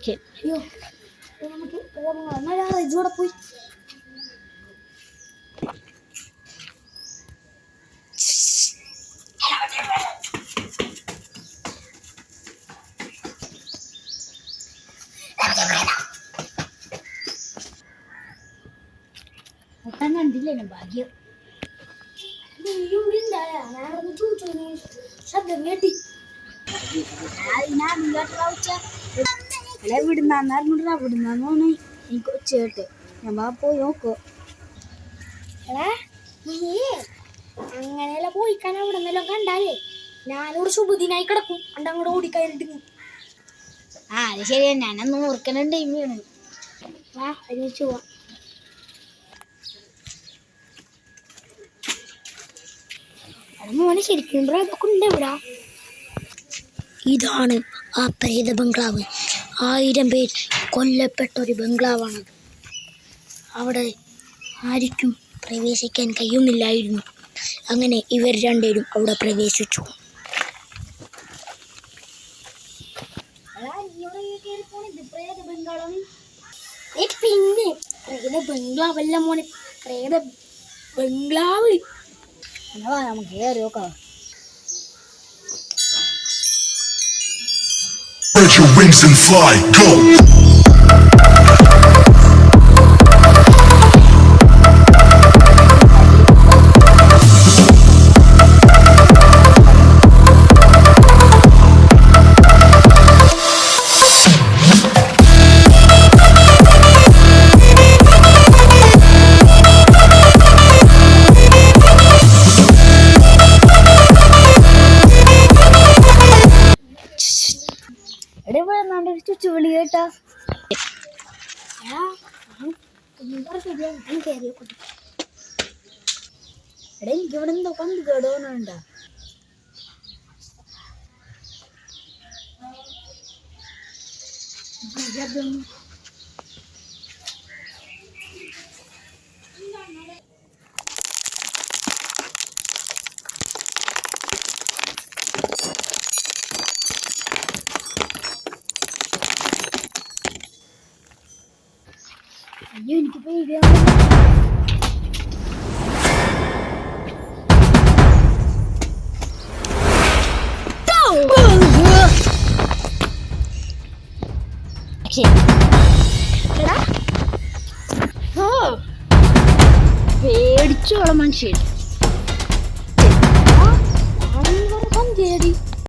അയ്യോ നമുക്ക് ഇതൂടെ പോയി ഒട്ടം കണ്ടില്ലേ ഭാഗ്യം ശബ്ദം കേട്ടി വിടുന്നോന്ന് എനിക്ക് ചേട്ടെ ഞാൻ പോയി നോക്കോ അങ്ങനെയല്ല പോയിക്കാൻ അവിടെ നിന്നെല്ലാം കണ്ടാലേ ഞാനോട് ശുഭദിനായി കിടക്കും അണ്ട് അങ്ങോട്ട് ഓടിക്കയറിട്ട് അത് ശരിയാ ഞാനന്ന് ഓർക്കണ ടൈമാണ് വാ ഒരുമിച്ച് പോവാ മോനെ ശരിക്കും ഇതൊക്കെ ഉണ്ട് ഇവിടെ ഇതാണ് ആ പ്രേത ബംഗ്ലാവ് 1000 പേർ കൊല്ലപ്പെട്ട ഒരു ബംഗ്ലാവാണ് അവിടെ ആർക്കും പ്രവേശിക്കാൻ കഴിയുന്നില്ലായിരുന്നു അങ്ങനെ ഇവർ രണ്ടുപേരും അവിടെ പ്രവേശിച്ചു പിന്നെ പ്രേത ബംഗ്ലാവല്ല മോനെ പ്രേത ബംഗ്ലാവ് നമുക്ക് കയറി നോക്കാം Spread your wings and fly, go! ചുവളി കേട്ടാ എനിക്കിവിടെ എന്തോ പന്ത് കേടോന്നുണ്ടോ അയ്യോ എനിക്ക് പേടിയാണ് പേടിച്ചോളാം മനുഷ്യൻ